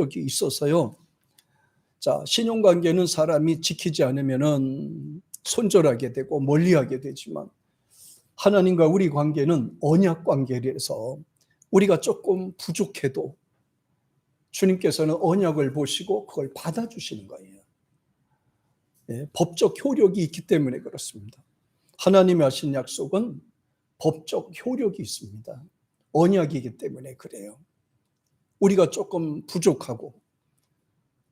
여기 있어서요. 자, 신용관계는 사람이 지키지 않으면은 손절하게 되고 멀리하게 되지만 하나님과 우리 관계는 언약 관계라서 우리가 조금 부족해도 주님께서는 언약을 보시고 그걸 받아주시는 거예요. 예, 법적 효력이 있기 때문에 그렇습니다. 하나님이 하신 약속은 법적 효력이 있습니다. 언약이기 때문에 그래요. 우리가 조금 부족하고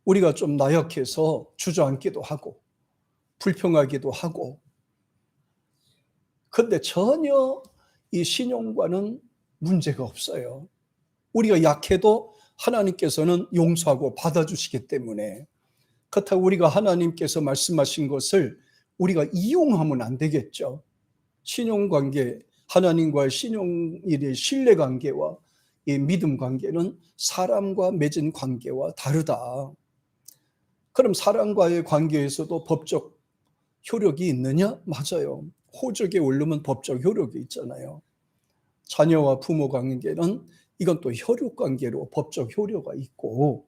우리가 좀 나약해서 주저앉기도 하고 불평하기도 하고, 그런데 전혀 이 신용과는 문제가 없어요. 우리가 약해도 하나님께서는 용서하고 받아주시기 때문에, 그렇다고 우리가 하나님께서 말씀하신 것을 우리가 이용하면 안 되겠죠. 신용관계, 하나님과의 신용일의 신뢰관계와 이 믿음 관계는 사람과 맺은 관계와 다르다. 그럼 사람과의 관계에서도 법적 효력이 있느냐? 맞아요. 호적에 오르면 법적 효력이 있잖아요. 자녀와 부모 관계는 이건 또 혈육 관계로 법적 효력가 있고,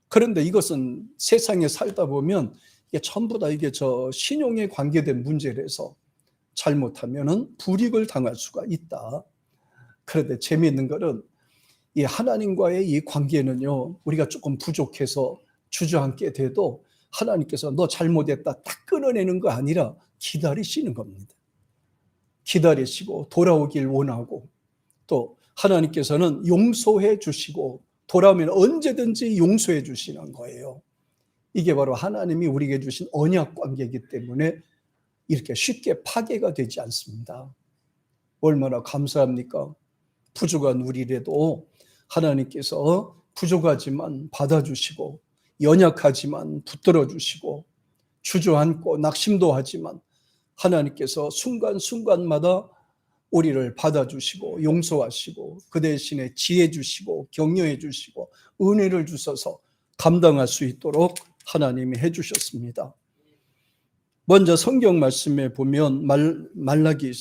그런데 이것은 세상에 살다 보면 이게 전부 다 이게 신용에 관계된 문제라서 잘못하면은 불이익을 당할 수가 있다. 그런데 재미있는 것은 이 하나님과의 이 관계는요, 우리가 조금 부족해서 주저앉게 돼도 하나님께서 너 잘못했다 딱 끊어내는 거 아니라 기다리시는 겁니다. 기다리시고 돌아오길 원하고, 또 하나님께서는 용서해 주시고 돌아오면 언제든지 용서해 주시는 거예요. 이게 바로 하나님이 우리에게 주신 언약 관계이기 때문에 이렇게 쉽게 파괴가 되지 않습니다. 얼마나 감사합니까? 부족한 우리라도 하나님께서 부족하지만 받아주시고, 연약하지만 붙들어 주시고, 주저앉고 낙심도 하지만 하나님께서 순간순간마다 우리를 받아주시고 용서하시고 그 대신에 지혜 주시고 격려해 주시고 은혜를 주셔서 감당할 수 있도록 하나님이 해주셨습니다. 먼저 성경 말씀에 보면 말라기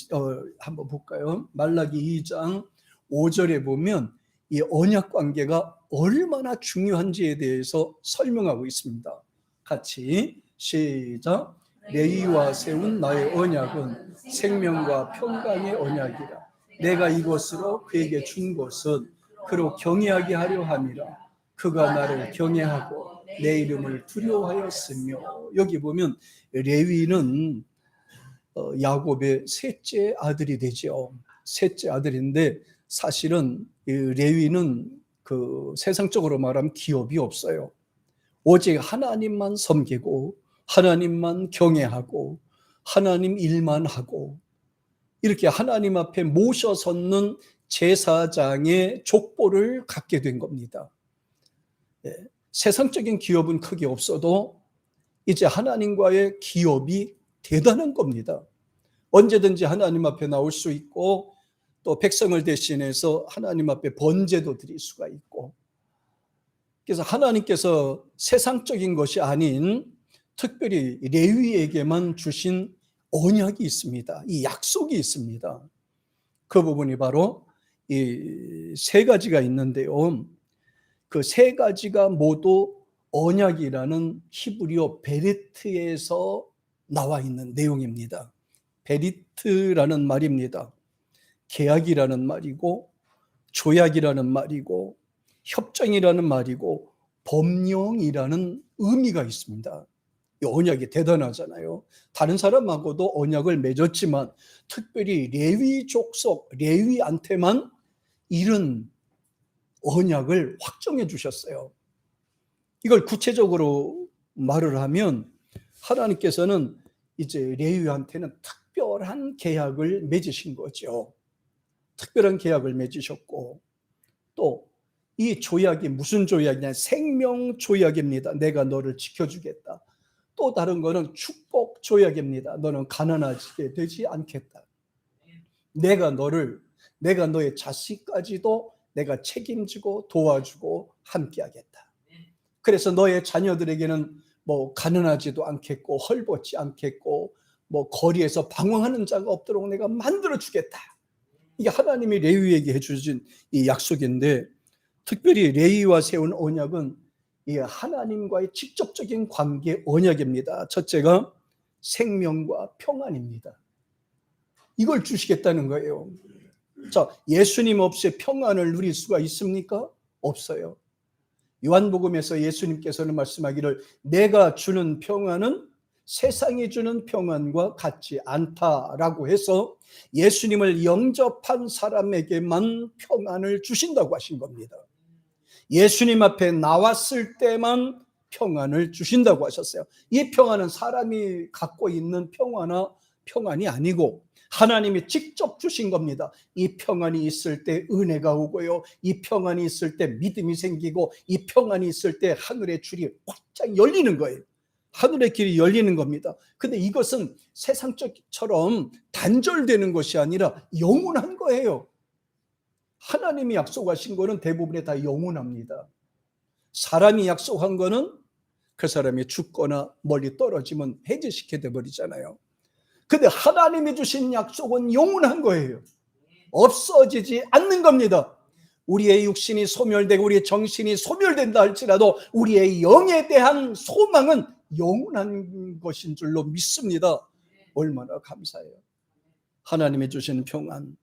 한번 볼까요? 말라기 2장 5절에 보면 이 언약 관계가 얼마나 중요한지에 대해서 설명하고 있습니다. 같이 시작. 레위와 세운 나의 언약은 생명과 평강의 언약이라. 내가 이것으로 그에게 준 것은 그로 경외하게 하려 함이라. 그가 나를 경외하고 내 이름을 두려워하였으며. 여기 보면 레위는 야곱의 셋째 아들이 되죠. 셋째 아들인데 사실은 레위는 그 세상적으로 말하면 기업이 없어요. 오직 하나님만 섬기고 하나님만 경외하고 하나님 일만 하고 이렇게 하나님 앞에 모셔섰는 제사장의 족보를 갖게 된 겁니다. 세상적인 기업은 크게 없어도 이제 하나님과의 기업이 대단한 겁니다. 언제든지 하나님 앞에 나올 수 있고, 또 백성을 대신해서 하나님 앞에 번제도 드릴 수가 있고, 그래서 하나님께서 세상적인 것이 아닌 특별히 레위에게만 주신 언약이 있습니다. 이 약속이 있습니다. 그 부분이 바로 이 세 가지가 있는데요. 그 세 가지가 모두 언약이라는 히브리어 베리트에서 나와 있는 내용입니다. 베리트라는 말입니다. 계약이라는 말이고 조약이라는 말이고 협정이라는 말이고 법령이라는 의미가 있습니다. 이 언약이 대단하잖아요. 다른 사람하고도 언약을 맺었지만 특별히 레위 족속, 레위한테만 이런 언약을 확정해 주셨어요. 이걸 구체적으로 말을 하면 하나님께서는 이제 레위한테는 특별한 계약을 맺으신 거죠. 특별한 계약을 맺으셨고, 또 이 조약이 무슨 조약이냐? 생명 조약입니다. 내가 너를 지켜주겠다. 또 다른 거는 축복 조약입니다. 너는 가난하게 되지 않겠다. 내가 너의 자식까지도 내가 책임지고 도와주고 함께하겠다. 그래서 너의 자녀들에게는 뭐 가난하지도 않겠고 헐벗지 않겠고 뭐 거리에서 방황하는 자가 없도록 내가 만들어 주겠다. 이게 하나님이 레위에게 해주신 이 약속인데, 특별히 레위와 세운 언약은 이 하나님과의 직접적인 관계 언약입니다. 첫째가 생명과 평안입니다. 이걸 주시겠다는 거예요. 자, 예수님 없이 평안을 누릴 수가 있습니까? 없어요. 요한복음에서 예수님께서는 말씀하기를 내가 주는 평안은 세상이 주는 평안과 같지 않다라고 해서 예수님을 영접한 사람에게만 평안을 주신다고 하신 겁니다. 예수님 앞에 나왔을 때만 평안을 주신다고 하셨어요. 이 평안은 사람이 갖고 있는 평안이 아니고 하나님이 직접 주신 겁니다. 이 평안이 있을 때 은혜가 오고요, 이 평안이 있을 때 믿음이 생기고, 이 평안이 있을 때 하늘의 줄이 활짝 열리는 거예요. 하늘의 길이 열리는 겁니다. 근데 이것은 세상적처럼 단절되는 것이 아니라 영원한 거예요. 하나님이 약속하신 거는 대부분에 다 영원합니다. 사람이 약속한 거는 그 사람이 죽거나 멀리 떨어지면 해지시켜 버리잖아요. 근데 하나님이 주신 약속은 영원한 거예요. 없어지지 않는 겁니다. 우리의 육신이 소멸되고 우리의 정신이 소멸된다 할지라도 우리의 영에 대한 소망은 영원한 것인 줄로 믿습니다. 얼마나 감사해요. 하나님이 주신 평안,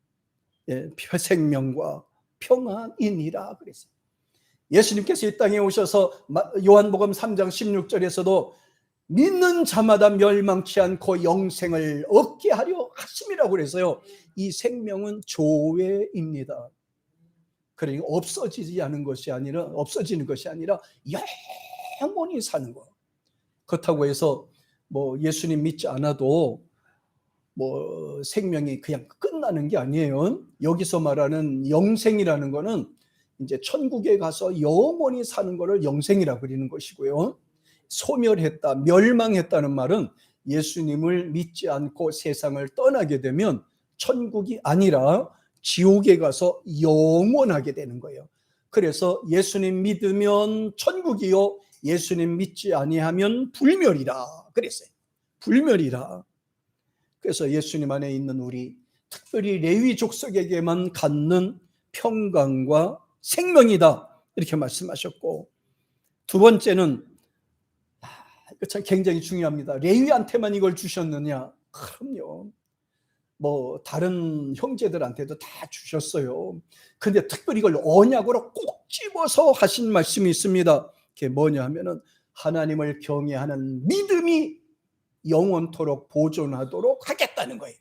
생명과 평안이니라 그랬어요. 예수님께서 이 땅에 오셔서 요한복음 3장 16절에서도 믿는 자마다 멸망치 않고 영생을 얻게 하려 하심이라고 그래서요, 이 생명은 조회입니다. 그러니까 없어지는 것이 아니라 영원히 사는 거. 그렇다고 해서 예수님 믿지 않아도 생명이 그냥 끝나는 게 아니에요. 여기서 말하는 영생이라는 거는 이제 천국에 가서 영원히 사는 것을 영생이라고 그리는 것이고요. 소멸했다, 멸망했다는 말은 예수님을 믿지 않고 세상을 떠나게 되면 천국이 아니라 지옥에 가서 영원하게 되는 거예요. 그래서 예수님 믿으면 천국이요, 예수님 믿지 아니하면 불멸이라 그랬어요. 불멸이라. 그래서 예수님 안에 있는 우리, 특별히 레위 족속에게만 갖는 평강과 생명이다, 이렇게 말씀하셨고, 두 번째는 이거 참 굉장히 중요합니다. 레위한테만 이걸 주셨느냐? 그럼요. 다른 형제들한테도 다 주셨어요. 근데 특별히 이걸 언약으로 꼭 집어서 하신 말씀이 있습니다. 그게 뭐냐 하면은 하나님을 경외하는 믿음이 영원토록 보존하도록 하겠다는 거예요.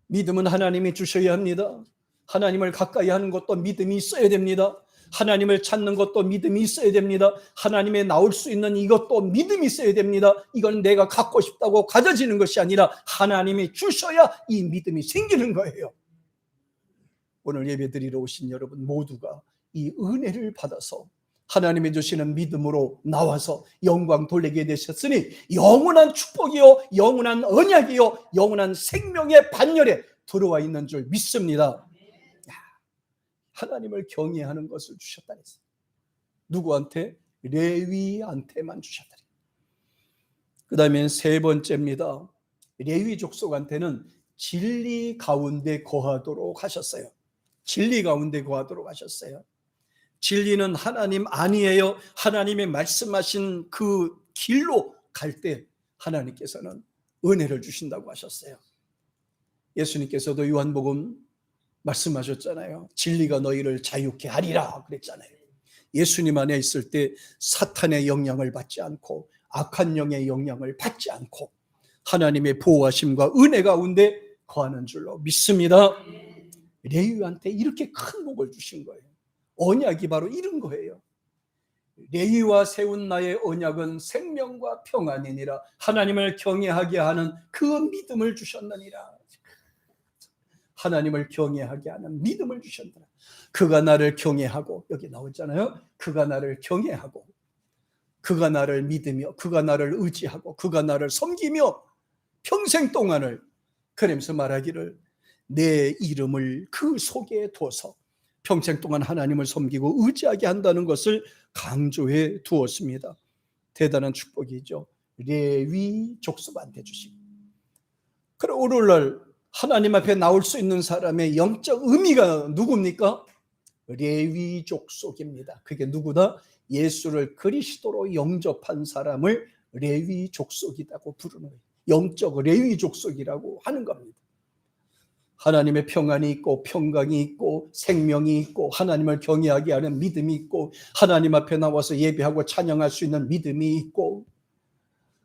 믿음은 하나님이 주셔야 합니다. 하나님을 가까이 하는 것도 믿음이 있어야 됩니다. 하나님을 찾는 것도 믿음이 있어야 됩니다. 하나님의 나올 수 있는 이것도 믿음이 있어야 됩니다. 이건 내가 갖고 싶다고 가져지는 것이 아니라 하나님이 주셔야 이 믿음이 생기는 거예요. 오늘 예배드리러 오신 여러분 모두가 이 은혜를 받아서 하나님이 주시는 믿음으로 나와서 영광 돌리게 되셨으니 영원한 축복이요, 영원한 언약이요, 영원한 생명의 반열에 들어와 있는 줄 믿습니다. 하나님을 경외하는 것을 주셨다 했어요. 누구한테? 레위한테만 주셨다. 그 다음에 세 번째입니다. 레위 족속한테는 진리 가운데 거하도록 하셨어요. 진리 가운데 거하도록 하셨어요. 진리는 하나님 아니에요. 하나님이 말씀하신 그 길로 갈 때 하나님께서는 은혜를 주신다고 하셨어요. 예수님께서도 요한복음 말씀하셨잖아요. 진리가 너희를 자유케 하리라 그랬잖아요. 예수님 안에 있을 때 사탄의 영향을 받지 않고 악한 영의 영향을 받지 않고 하나님의 보호하심과 은혜 가운데 거하는 줄로 믿습니다. 레위한테 이렇게 큰 복을 주신 거예요. 언약이 바로 이런 거예요. 레위와 세운 나의 언약은 생명과 평안이니라. 하나님을 경외하게 하는 그 믿음을 주셨느니라. 하나님을 경외하게 하는 믿음을 주셨느니라. 그가 나를 경외하고, 여기 나오잖아요. 그가 나를 경외하고, 그가 나를 믿으며, 그가 나를 의지하고, 그가 나를 섬기며 평생 동안을, 그러면서 말하기를 내 이름을 그 속에 둬서 평생 동안 하나님을 섬기고 의지하게 한다는 것을 강조해 두었습니다. 대단한 축복이죠. 레위 족속한테 주시고, 그럼 오늘날 하나님 앞에 나올 수 있는 사람의 영적 의미가 누굽니까? 레위 족속입니다. 그게 누구다? 예수를 그리스도로 영접한 사람을 레위 족속이라고 부르는 거예요. 영적 레위 족속이라고 하는 겁니다. 하나님의 평안이 있고 평강이 있고 생명이 있고 하나님을 경외하게 하는 믿음이 있고 하나님 앞에 나와서 예배하고 찬양할 수 있는 믿음이 있고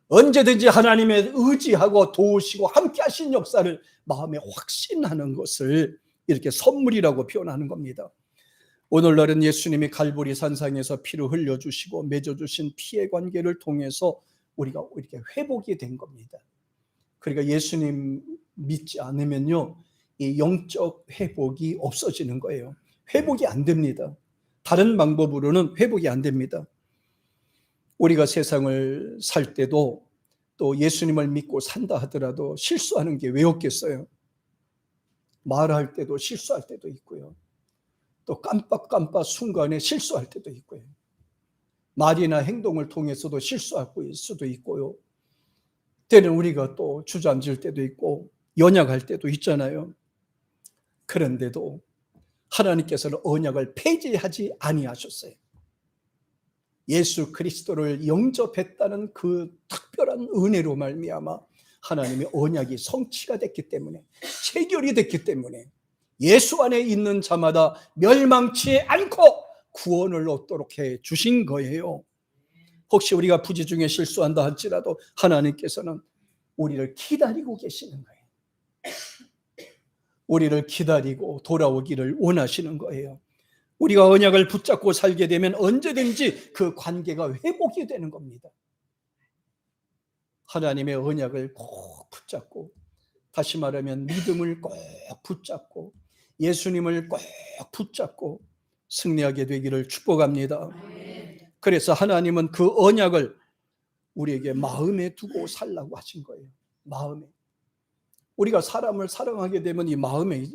언제든지 하나님의 의지하고 도우시고 함께 하신 역사를 마음에 확신하는 것을 이렇게 선물이라고 표현하는 겁니다. 오늘날은 예수님이 갈보리 산상에서 피를 흘려주시고 맺어주신 피의 관계를 통해서 우리가 이렇게 회복이 된 겁니다. 그러니까 예수님 믿지 않으면요, 이 영적 회복이 없어지는 거예요. 회복이 안 됩니다. 다른 방법으로는 회복이 안 됩니다. 우리가 세상을 살 때도 또 예수님을 믿고 산다 하더라도 실수하는 게 왜 없겠어요? 말할 때도 실수할 때도 있고요. 또 깜빡 순간에 실수할 때도 있고요. 말이나 행동을 통해서도 실수할 수도 있고요. 때는 우리가 또 주저앉을 때도 있고 연약할 때도 있잖아요. 그런데도 하나님께서는 언약을 폐지하지 아니하셨어요. 예수 그리스도를 영접했다는 그 특별한 은혜로 말미암아 하나님의 언약이 성취가 됐기 때문에, 체결이 됐기 때문에 예수 안에 있는 자마다 멸망치 않고 구원을 얻도록 해 주신 거예요. 혹시 우리가 부지 중에 실수한다 할지라도 하나님께서는 우리를 기다리고 계시는 거예요. 우리를 기다리고 돌아오기를 원하시는 거예요. 우리가 언약을 붙잡고 살게 되면 언제든지 그 관계가 회복이 되는 겁니다. 하나님의 언약을 꼭 붙잡고, 다시 말하면 믿음을 꼭 붙잡고 예수님을 꼭 붙잡고 승리하게 되기를 축복합니다. 그래서 하나님은 그 언약을 우리에게 마음에 두고 살라고 하신 거예요. 마음에. 우리가 사람을 사랑하게 되면 이 마음에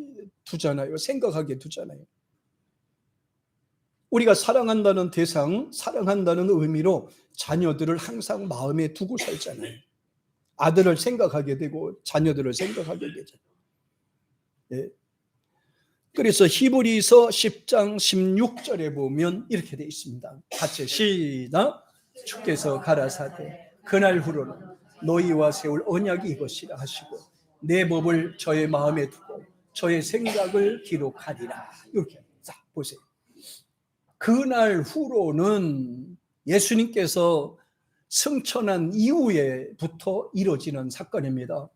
두잖아요. 생각하게 두잖아요. 우리가 사랑한다는 대상, 사랑한다는 의미로 자녀들을 항상 마음에 두고 살잖아요. 아들을 생각하게 되고 자녀들을 생각하게 되잖아요. 네. 그래서 히브리서 10장 16절에 보면 이렇게 되어 있습니다. 같이 시작. 주께서 가라사대 그날 후로는 너희와 세울 언약이 이것이라 하시고 내 법을 저의 마음에 두고 저의 생각을 기록하리라. 이렇게. 자, 보세요. 그날 후로는 예수님께서 승천한 이후에부터 이루어지는 사건입니다.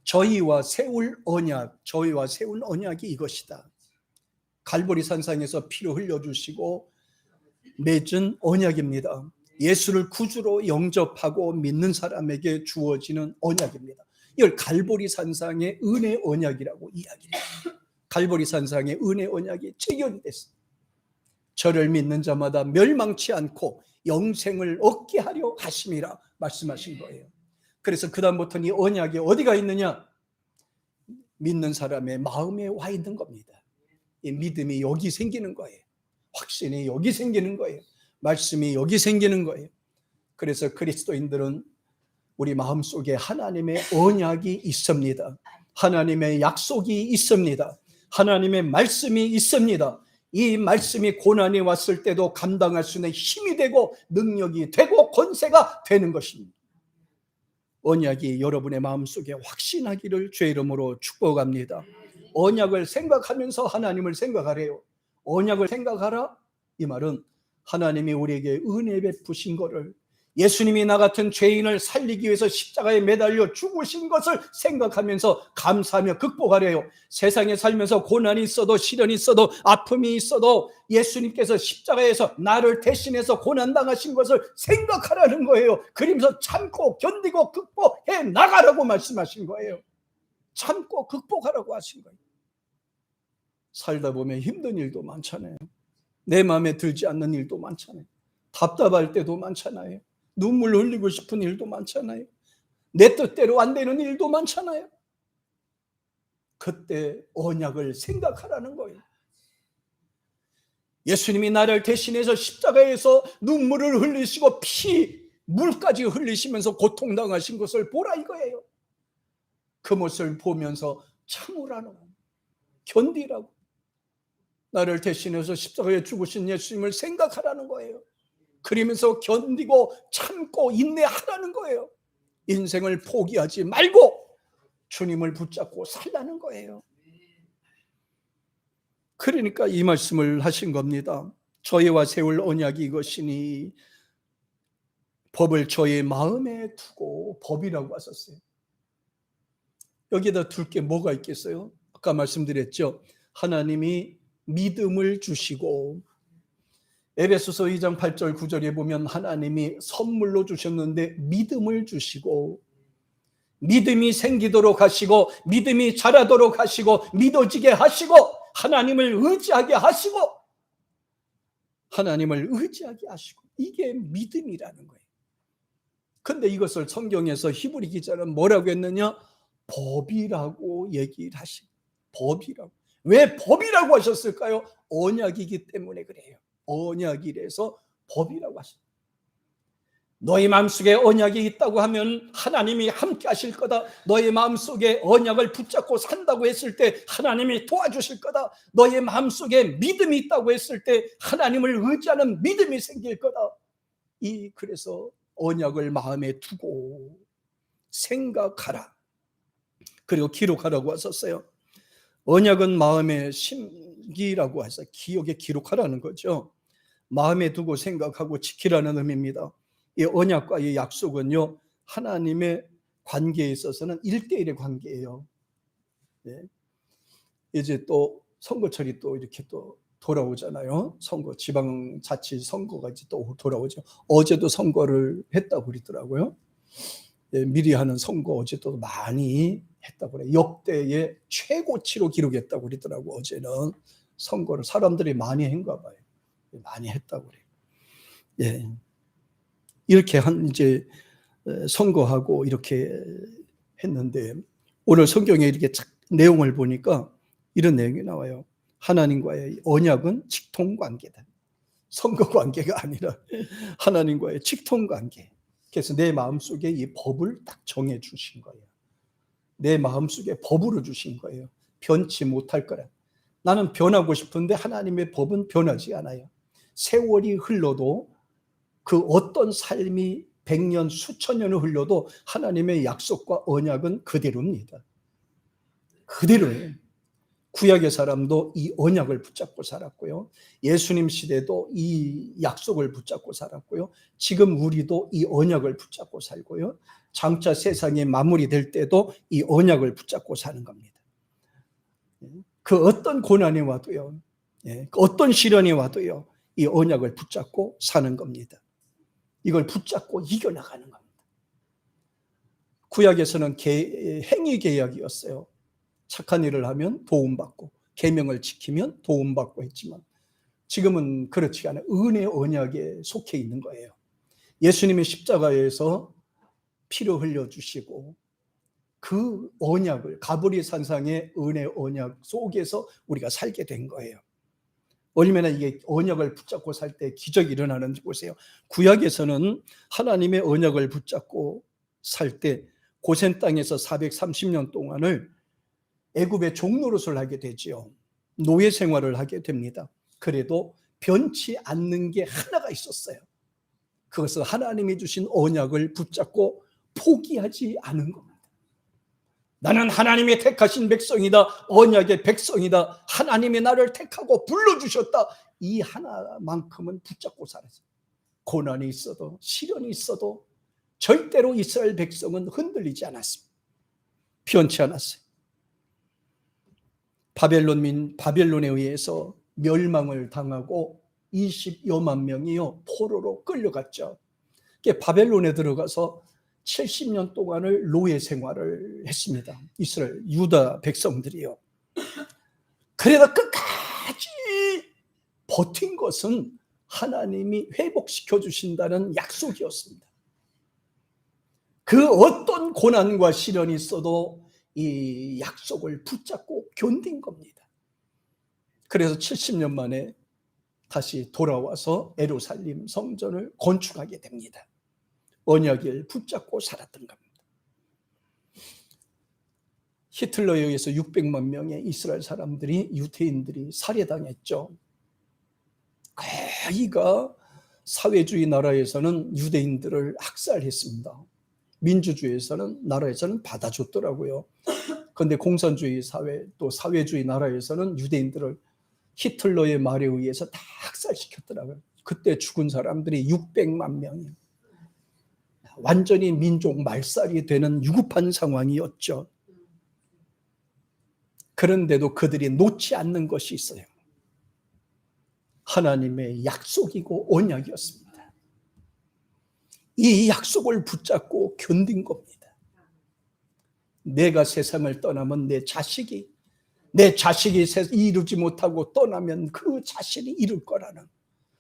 저희와 세울 언약이 이것이다. 갈보리 산상에서 피를 흘려주시고 맺은 언약입니다. 예수를 구주로 영접하고 믿는 사람에게 주어지는 언약입니다. 이걸 갈보리 산상의 은혜 언약이라고 이야기해요. 갈보리 산상의 은혜 언약이 체결이 됐습니다. 저를 믿는 자마다 멸망치 않고 영생을 얻게 하려 하심이라 말씀하신 거예요. 그래서 그다음부터는 이 언약이 어디가 있느냐? 믿는 사람의 마음에 와 있는 겁니다. 이 믿음이 여기 생기는 거예요. 확신이 여기 생기는 거예요. 말씀이 여기 생기는 거예요. 그래서 그리스도인들은 우리 마음속에 하나님의 언약이 있습니다. 하나님의 약속이 있습니다. 하나님의 말씀이 있습니다. 이 말씀이 고난이 왔을 때도 감당할 수 있는 힘이 되고 능력이 되고 권세가 되는 것입니다. 언약이 여러분의 마음속에 확신하기를 주의 이름으로 축복합니다. 언약을 생각하면서 하나님을 생각하래요. 언약을 생각하라? 이 말은 하나님이 우리에게 은혜 베푸신 것을, 예수님이 나 같은 죄인을 살리기 위해서 십자가에 매달려 죽으신 것을 생각하면서 감사하며 극복하래요. 세상에 살면서 고난이 있어도 시련이 있어도 아픔이 있어도 예수님께서 십자가에서 나를 대신해서 고난당하신 것을 생각하라는 거예요. 그러면서 참고 견디고 극복해 나가라고 말씀하신 거예요. 참고 극복하라고 하신 거예요. 살다 보면 힘든 일도 많잖아요. 내 마음에 들지 않는 일도 많잖아요. 답답할 때도 많잖아요. 눈물 흘리고 싶은 일도 많잖아요. 내 뜻대로 안 되는 일도 많잖아요. 그때 언약을 생각하라는 거예요. 예수님이 나를 대신해서 십자가에서 눈물을 흘리시고 물까지 흘리시면서 고통당하신 것을 보라 이거예요. 그 모습을 보면서 참으라는, 견디라고. 나를 대신해서 십자가에 죽으신 예수님을 생각하라는 거예요. 그러면서 견디고 참고 인내하라는 거예요. 인생을 포기하지 말고 주님을 붙잡고 살라는 거예요. 그러니까 이 말씀을 하신 겁니다. 저희와 세울 언약이 이것이니 법을 저희 마음에 두고, 법이라고 하셨어요. 여기에다 둘 게 뭐가 있겠어요? 아까 말씀드렸죠. 하나님이 믿음을 주시고, 에베소서 2장 8절 9절에 보면 하나님이 선물로 주셨는데 믿음을 주시고, 믿음이 생기도록 하시고, 믿음이 자라도록 하시고, 믿어지게 하시고, 하나님을 의지하게 하시고, 하나님을 의지하게 하시고, 이게 믿음이라는 거예요. 근데 이것을 성경에서 히브리 기자는 뭐라고 했느냐? 법이라고 얘기를 하시고, 법이라고. 왜 법이라고 하셨을까요? 언약이기 때문에 그래요. 언약이라서 법이라고 하십니다. 너희 마음속에 언약이 있다고 하면 하나님이 함께 하실 거다. 너희 마음속에 언약을 붙잡고 산다고 했을 때 하나님이 도와주실 거다. 너희 마음속에 믿음이 있다고 했을 때 하나님을 의지하는 믿음이 생길 거다. 그래서 언약을 마음에 두고 생각하라. 그리고 기록하라고 하셨어요. 언약은 마음에 심기라고 해서 기억에 기록하라는 거죠. 마음에 두고 생각하고 지키라는 의미입니다. 이 언약과 이 약속은요, 하나님의 관계에 있어서는 1대1의 관계예요. 네. 이제 또 선거철이 또 이렇게 또 돌아오잖아요. 선거, 지방자치 선거가 이제 또 돌아오죠. 어제도 선거를 했다고 그러더라고요. 네, 미리 하는 선거 어제도 많이 했다고 그래요. 역대의 최고치로 기록했다고 그러더라고. 어제는 선거를 사람들이 많이 했나 봐요. 많이 했다고 그래요. 예. 이렇게 이제 선거하고 이렇게 했는데, 오늘 성경에 이렇게 내용을 보니까 이런 내용이 나와요. 하나님과의 언약은 직통관계다. 선거 관계가 아니라 하나님과의 직통관계. 그래서 내 마음속에 이 법을 딱 정해 주신 거예요. 내 마음속에 법으로 주신 거예요. 변치 못할 거라. 나는 변하고 싶은데 하나님의 법은 변하지 않아요. 세월이 흘러도, 그 어떤 삶이 100년, 수천 년을 흘러도 하나님의 약속과 언약은 그대로입니다. 그대로예요. 구약의 사람도 이 언약을 붙잡고 살았고요. 예수님 시대도 이 약속을 붙잡고 살았고요. 지금 우리도 이 언약을 붙잡고 살고요. 장차 세상이 마무리될 때도 이 언약을 붙잡고 사는 겁니다. 그 어떤 고난이 와도요, 어떤 시련이 와도요, 이 언약을 붙잡고 사는 겁니다. 이걸 붙잡고 이겨나가는 겁니다. 구약에서는 행위 계약이었어요. 착한 일을 하면 도움받고 계명을 지키면 도움받고 했지만, 지금은 그렇지 않아요. 은혜 언약에 속해 있는 거예요. 예수님이 십자가에서 피를 흘려주시고 그 언약을, 가브리 산상의 은혜 언약 속에서 우리가 살게 된 거예요. 얼마나 이게 언약을 붙잡고 살 때 기적이 일어나는지 보세요. 구약에서는 하나님의 언약을 붙잡고 살 때 고센 땅에서 430년 동안을 애굽의 종노릇을 하게 되지요. 노예 생활을 하게 됩니다. 그래도 변치 않는 게 하나가 있었어요. 그것은 하나님이 주신 언약을 붙잡고 포기하지 않은 겁니다. 나는 하나님의 택하신 백성이다. 언약의 백성이다. 하나님이 나를 택하고 불러주셨다. 이 하나만큼은 붙잡고 살았어요. 고난이 있어도, 시련이 있어도 절대로 이스라엘 백성은 흔들리지 않았습니다. 변치 않았어요. 바벨론에 의해서 멸망을 당하고 20여만 명이요, 포로로 끌려갔죠. 바벨론에 들어가서 70년 동안을 노예 생활을 했습니다. 이스라엘 유다 백성들이요. 그러다 끝까지 버틴 것은 하나님이 회복시켜 주신다는 약속이었습니다. 그 어떤 고난과 시련이 있어도 이 약속을 붙잡고 견딘 겁니다. 그래서 70년 만에 다시 돌아와서 예루살렘 성전을 건축하게 됩니다. 언약을 붙잡고 살았던 겁니다. 히틀러에 의해서 600만 명의 이스라엘 사람들이, 유대인들이 살해당했죠. 거의가 사회주의 나라에서는 유대인들을 학살했습니다. 민주주의에서는, 나라에서는 받아줬더라고요. 그런데 공산주의 사회, 또 사회주의 나라에서는 유대인들을 히틀러의 말에 의해서 다 학살시켰더라고요. 그때 죽은 사람들이 600만 명이에요. 완전히 민족 말살이 되는 위급한 상황이었죠. 그런데도 그들이 놓지 않는 것이 있어요. 하나님의 약속이고 언약이었습니다. 이 약속을 붙잡고 견딘 겁니다. 내가 세상을 떠나면 내 자식이 이루지 못하고 떠나면 그 자식이 이룰 거라는,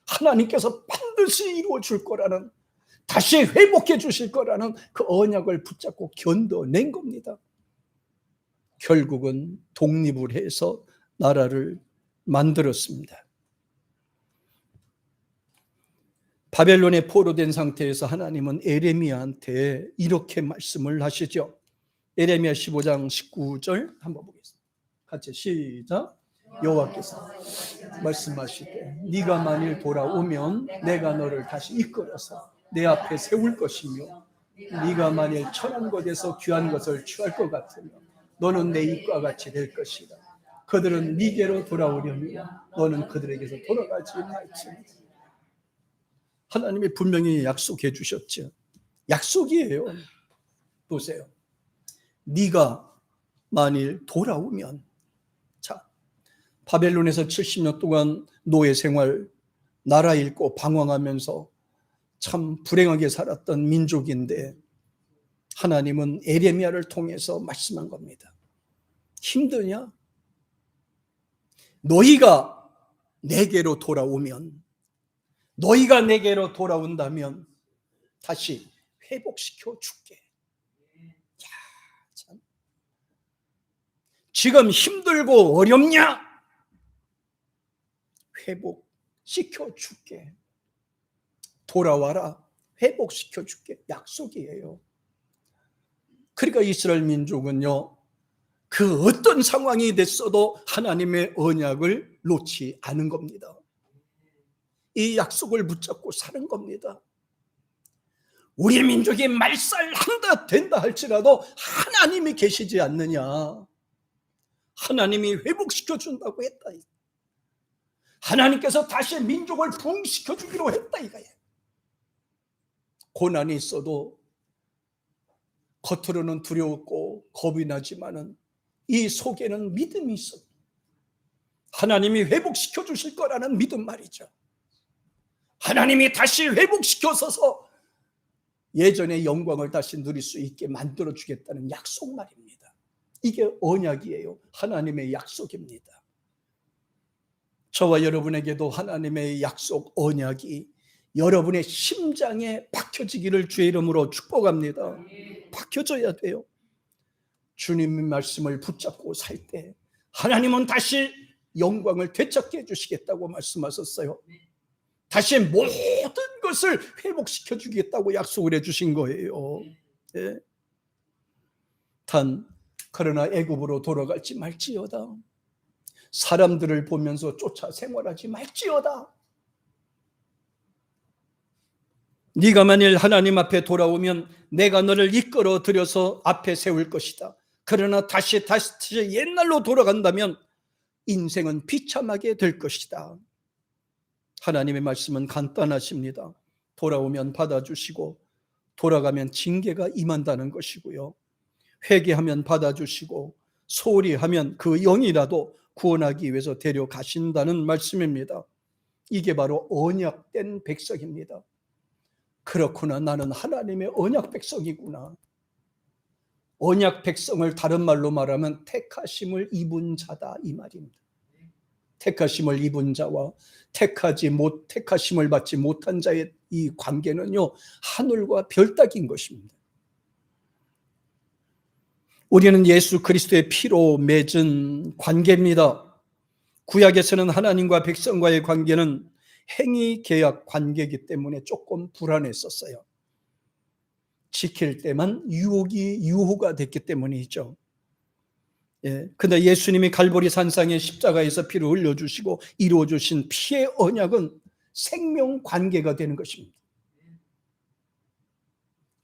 하나님께서 반드시 이루어 줄 거라는, 다시 회복해 주실 거라는 그 언약을 붙잡고 견뎌낸 겁니다. 결국은 독립을 해서 나라를 만들었습니다. 바벨론에 포로된 상태에서 하나님은 에레미야한테 이렇게 말씀을 하시죠. 에레미야 15장 19절 한번 보겠습니다. 같이 시작. 여호와께서 말씀하시되 네가 만일 돌아오면 내가 너를 다시 이끌어서 내 앞에 세울 것이며, 네가 만일 천한 곳에서 귀한 것을 취할 것 같으면 너는 내 입과 같이 될 것이다. 그들은 네게로 돌아오려면 너는 그들에게서 돌아가지 말지니. 하나님이 분명히 약속해 주셨죠. 약속이에요. 보세요. 네가 만일 돌아오면, 자, 바벨론에서 70년 동안 노예 생활, 나라 잃고 방황하면서 참 불행하게 살았던 민족인데 하나님은 에레미야를 통해서 말씀한 겁니다. 힘드냐? 너희가 내게로 돌아오면, 너희가 내게로 돌아온다면 다시 회복시켜 줄게. 야, 참. 지금 힘들고 어렵냐? 회복시켜 줄게. 돌아와라. 회복시켜 줄게. 약속이에요. 그러니까 이스라엘 민족은요, 그 어떤 상황이 됐어도 하나님의 언약을 놓지 않은 겁니다. 이 약속을 붙잡고 사는 겁니다. 우리 민족이 말살한다 된다 할지라도 하나님이 계시지 않느냐, 하나님이 회복시켜 준다고 했다. 하나님께서 다시 민족을 부흥시켜 주기로 했다 이거예요. 고난이 있어도 겉으로는 두려웠고 겁이 나지만은 이 속에는 믿음이 있어. 하나님이 회복시켜 주실 거라는 믿음 말이죠. 하나님이 다시 회복시켜서서 예전의 영광을 다시 누릴 수 있게 만들어 주겠다는 약속 말입니다. 이게 언약이에요. 하나님의 약속입니다. 저와 여러분에게도 하나님의 약속 언약이 여러분의 심장에 박혀지기를 주의 이름으로 축복합니다. 박혀져야 돼요. 주님의 말씀을 붙잡고 살 때 하나님은 다시 영광을 되찾게 해주시겠다고 말씀하셨어요. 다시 모든 것을 회복시켜 주겠다고 약속을 해주신 거예요. 네. 단 그러나 애굽으로 돌아갈지 말지어다. 사람들을 보면서 쫓아 생활하지 말지어다. 네가 만일 하나님 앞에 돌아오면 내가 너를 이끌어 들여서 앞에 세울 것이다. 그러나 다시 옛날로 돌아간다면 인생은 비참하게 될 것이다. 하나님의 말씀은 간단하십니다. 돌아오면 받아주시고 돌아가면 징계가 임한다는 것이고요. 회개하면 받아주시고 소홀히 하면 그 영이라도 구원하기 위해서 데려가신다는 말씀입니다. 이게 바로 언약된 백성입니다. 그렇구나, 나는 하나님의 언약 백성이구나. 언약 백성을 다른 말로 말하면 택하심을 입은 자다 이 말입니다. 택하심을 입은 자와 택하심을 받지 못한 자의 이 관계는요, 하늘과 별 따기인 것입니다. 우리는 예수 그리스도의 피로 맺은 관계입니다. 구약에서는 하나님과 백성과의 관계는 행위 계약 관계이기 때문에 조금 불안했었어요. 지킬 때만 유호가 됐기 때문이죠. 예, 근데 예수님이 갈보리 산상의 십자가에서 피를 흘려주시고 이루어주신 피의 언약은 생명 관계가 되는 것입니다.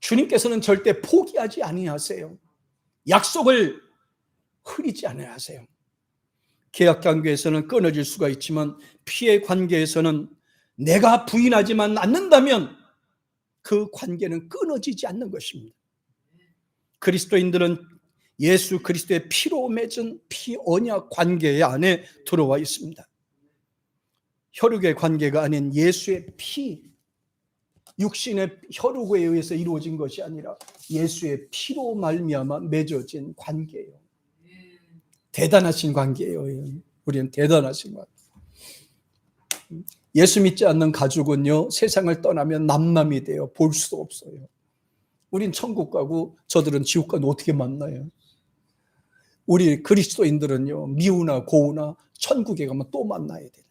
주님께서는 절대 포기하지 아니하세요. 약속을 흐리지 아니하세요. 계약 관계에서는 끊어질 수가 있지만 피의 관계에서는 내가 부인하지만 않는다면 그 관계는 끊어지지 않는 것입니다. 그리스도인들은 예수 그리스도의 피로 맺은 피 언약 관계 안에 들어와 있습니다. 혈육의 관계가 아닌 예수의 피, 육신의 혈육에 의해서 이루어진 것이 아니라 예수의 피로 말미암아 맺어진 관계예요. 대단하신 관계예요. 우리는 대단하신 관계. 예수 믿지 않는 가족은요, 세상을 떠나면 남남이 돼요. 볼 수도 없어요. 우린 천국 가고 저들은 지옥 가면 어떻게 만나요? 우리 그리스도인들은요, 미우나 고우나 천국에 가면 또 만나야 돼요.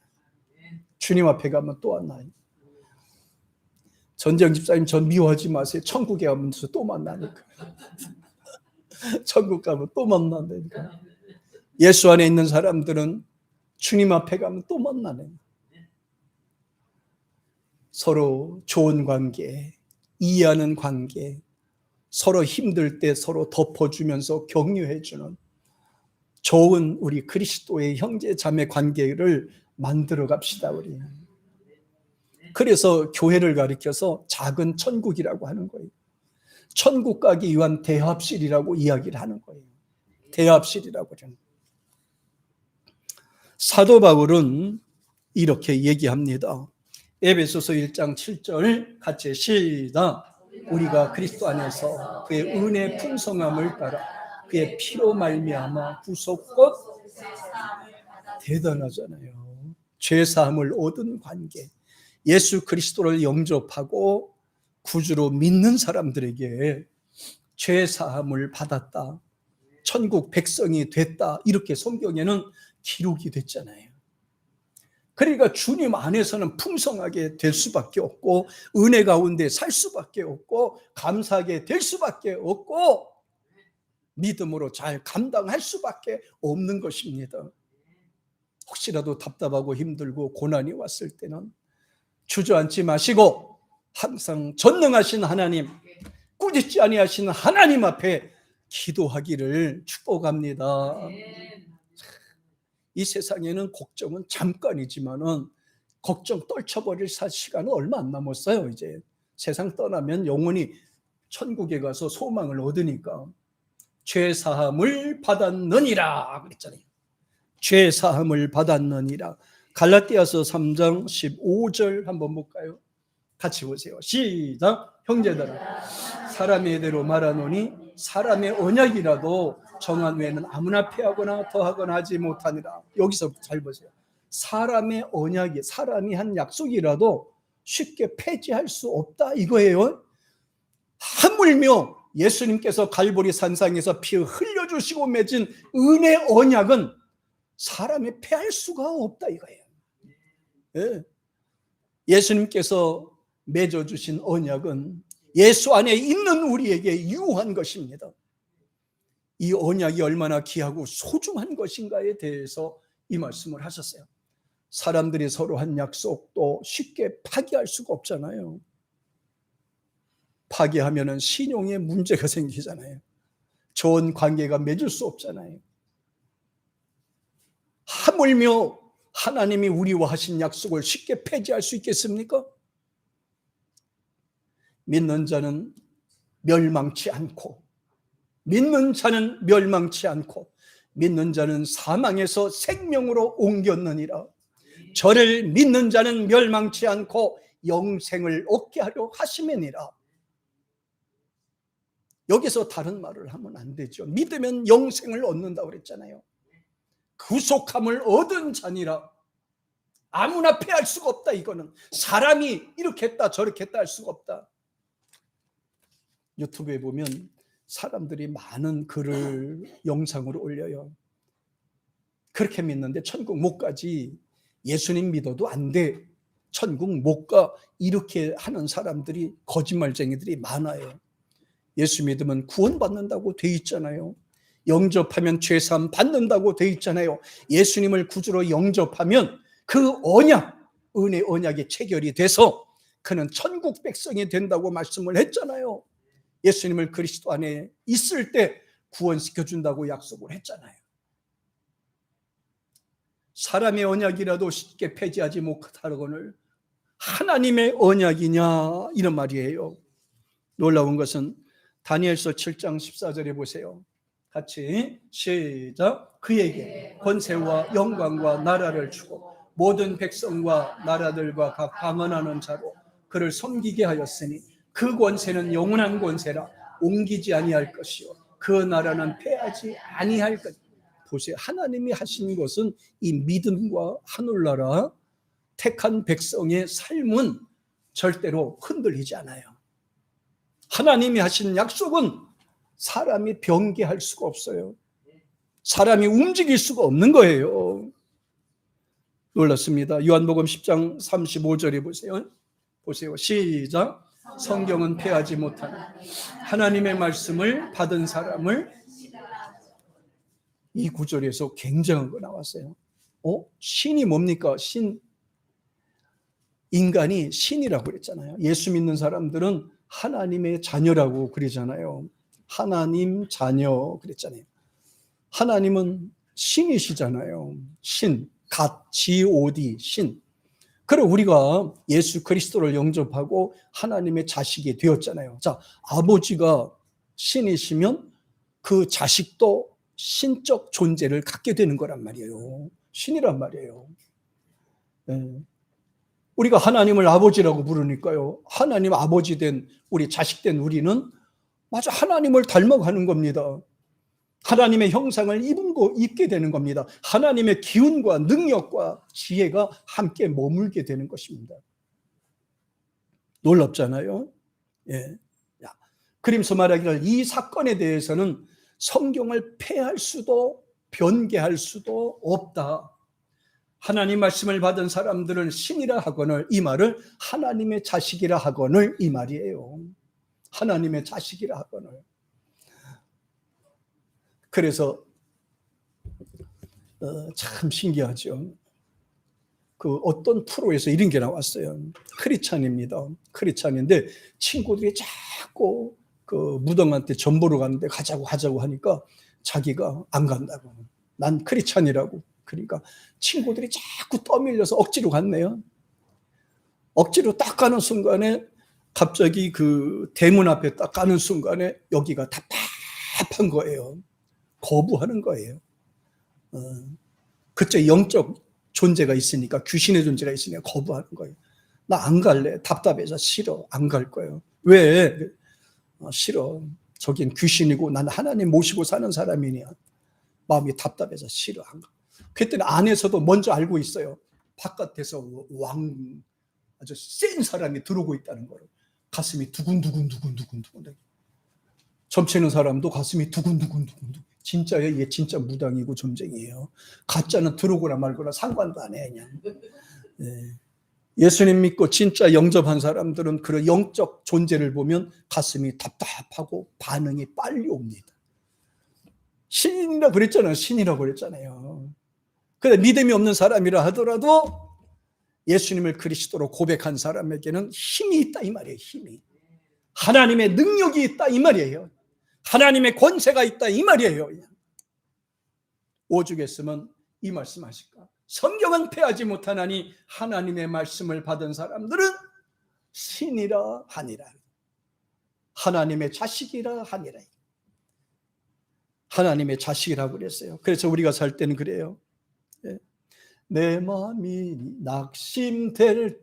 주님 앞에 가면 또 만나요. 전재영 집사님, 전 미워하지 마세요. 천국에 가면서 또 만나니까. 천국 가면 또 만난다니까. 예수 안에 있는 사람들은 주님 앞에 가면 또 만나는, 서로 좋은 관계, 이해하는 관계, 서로 힘들 때 서로 덮어주면서 격려해주는 좋은 우리 그리스도의 형제 자매 관계를 만들어 갑시다. 우리. 그래서 교회를 가리켜서 작은 천국이라고 하는 거예요. 천국 가기 위한 대합실이라고 이야기를 하는 거예요. 대합실이라고 하는 거예요. 사도 바울은 이렇게 얘기합니다. 에베소서 1장 7절 같이 시작. 우리가 그리스도 안에서 그의 은혜의 풍성함을 따라 그의 피로 말미암아 구속곧 대단하잖아요. 죄사함을 얻은 관계. 예수 그리스도를 영접하고 구주로 믿는 사람들에게 죄사함을 받았다. 천국 백성이 됐다. 이렇게 성경에는 기록이 됐잖아요. 그러니까 주님 안에서는 풍성하게 될 수밖에 없고 은혜 가운데 살 수밖에 없고 감사하게 될 수밖에 없고 믿음으로 잘 감당할 수밖에 없는 것입니다. 혹시라도 답답하고 힘들고 고난이 왔을 때는 주저앉지 마시고 항상 전능하신 하나님, 꾸짖지 아니하신 하나님 앞에 기도하기를 축복합니다. 이 세상에는 걱정은 잠깐이지만은 걱정 떨쳐버릴 시간은 얼마 안 남았어요. 이제 세상 떠나면 영원히 천국에 가서 소망을 얻으니까. 죄사함을 받았느니라 그랬잖아요. 죄사함을 받았느니라. 갈라디아서 3장 15절 한번 볼까요? 같이 보세요. 시작. 형제들아, 사람의 대로 말하노니 사람의 언약이라도 정한 외에는 아무나 폐하거나 더하거나 하지 못하니라. 여기서 잘 보세요. 사람의 언약이, 사람이 한 약속이라도 쉽게 폐지할 수 없다 이거예요. 하물며 예수님께서 갈보리 산상에서 피 흘려주시고 맺은 은혜 언약은 사람이 폐할 수가 없다 이거예요. 예. 예수님께서 맺어주신 언약은 예수 안에 있는 우리에게 유효한 것입니다. 이 언약이 얼마나 귀하고 소중한 것인가에 대해서 이 말씀을 하셨어요. 사람들이 서로 한 약속도 쉽게 파기할 수가 없잖아요. 파기하면은 신용에 문제가 생기잖아요. 좋은 관계가 맺을 수 없잖아요. 하물며 하나님이 우리와 하신 약속을 쉽게 폐지할 수 있겠습니까? 믿는 자는 멸망치 않고, 믿는 자는 멸망치 않고, 믿는 자는 사망에서 생명으로 옮겼느니라. 저를 믿는 자는 멸망치 않고 영생을 얻게 하려 하심이니라. 여기서 다른 말을 하면 안 되죠. 믿으면 영생을 얻는다고 그랬잖아요. 구속함을 얻은 자니라. 아무나 패할 수가 없다. 이거는 사람이 이렇게 했다 저렇게 했다 할 수가 없다. 유튜브에 보면 사람들이 많은 글을 영상으로 올려요. 그렇게 믿는데 천국 못 가지, 예수님 믿어도 안 돼, 천국 못 가, 이렇게 하는 사람들이, 거짓말쟁이들이 많아요. 예수 믿으면 구원받는다고 돼 있잖아요. 영접하면 죄사함 받는다고 되어 있잖아요. 예수님을 구주로 영접하면 그 언약, 은혜 언약이 체결이 돼서 그는 천국 백성이 된다고 말씀을 했잖아요. 예수님을 그리스도 안에 있을 때 구원시켜준다고 약속을 했잖아요. 사람의 언약이라도 쉽게 폐지하지 못하거늘 하나님의 언약이냐, 이런 말이에요. 놀라운 것은 다니엘서 7장 14절에 보세요. 같이 시작. 그에게 권세와 영광과 나라를 주고 모든 백성과 나라들과 각 방언하는 자로 그를 섬기게 하였으니 그 권세는 영원한 권세라 옮기지 아니할 것이요 그 나라는 패하지 아니할 것. 보세요. 하나님이 하신 것은 이 믿음과 하늘나라 택한 백성의 삶은 절대로 흔들리지 않아요. 하나님이 하신 약속은 사람이 변개할 수가 없어요. 사람이 움직일 수가 없는 거예요. 놀랐습니다. 요한복음 10장 35절에 보세요. 시작. 성경은 패하지 못하는 하나님의 말씀을 받은 사람을, 이 구절에서 굉장한 거 나왔어요. 신이 뭡니까? 인간이 신이라고 그랬잖아요. 예수 믿는 사람들은 하나님의 자녀라고 그러잖아요. 하나님 자녀 그랬잖아요. 하나님은 신이시잖아요. 신, God, 신. 그럼 우리가 예수 그리스도를 영접하고 하나님의 자식이 되었잖아요. 자, 아버지가 신이시면 그 자식도 신적 존재를 갖게 되는 거란 말이에요. 신이란 말이에요. 네. 우리가 하나님을 아버지라고 부르니까요. 하나님 아버지 된 우리 자식 된 우리는 마치 하나님을 닮아가는 겁니다. 하나님의 형상을 입게 되는 겁니다. 하나님의 기운과 능력과 지혜가 함께 머물게 되는 것입니다. 놀랍잖아요. 예. 그림서 말하기를 이 사건에 대해서는 성경을 폐할 수도 변개할 수도 없다. 하나님 말씀을 받은 사람들은 신이라 하거늘, 이 말을 하나님의 자식이라 하거늘, 이 말이에요. 하나님의 자식이라 하거늘. 그래서 참 신기하죠. 그 어떤 프로에서 이런 게 나왔어요. 크리스찬입니다. 크리스찬인데 친구들이 자꾸 그 무덤한테 전보러 가는데 가자고 하니까 자기가 안 간다고. 난 크리스찬이라고. 그러니까 친구들이 자꾸 떠밀려서 억지로 갔네요. 억지로 딱 가는 순간에 갑자기 그 대문 앞에 딱 가는 순간에 여기가 답답한 거예요. 거부하는 거예요. 그쪽 영적 존재가 있으니까, 귀신의 존재가 있으니까 거부하는 거예요. 나 안 갈래. 답답해서 싫어. 안 갈 거예요. 왜? 싫어. 저긴 귀신이고 난 하나님 모시고 사는 사람이냐. 마음이 답답해서 싫어. 안 가. 그랬더니 안에서도 먼저 알고 있어요. 바깥에서 아주 센 사람이 들어오고 있다는 거예요. 가슴이 두근두근. 점치는 사람도 가슴이 두근두근. 진짜예요. 이게 진짜 무당이고 점쟁이에요. 가짜는 들어오거나 말거나 상관도 안 해. 그냥. 네. 예수님 믿고 진짜 영접한 사람들은 그런 영적 존재를 보면 가슴이 답답하고 반응이 빨리 옵니다. 신이라고 그랬잖아요. 근데 믿음이 없는 사람이라 하더라도 예수님을 그리스도로 고백한 사람에게는 힘이 있다 이 말이에요. 힘이. 하나님의 능력이 있다 이 말이에요. 하나님의 권세가 있다 이 말이에요. 오죽했으면 이 말씀하실까? 성경은 패하지 못하나니 하나님의 말씀을 받은 사람들은 신이라 하니라. 하나님의 자식이라 하니라. 하나님의 자식이라고 그랬어요. 그래서 우리가 살 때는 그래요. 내 마음이 낙심될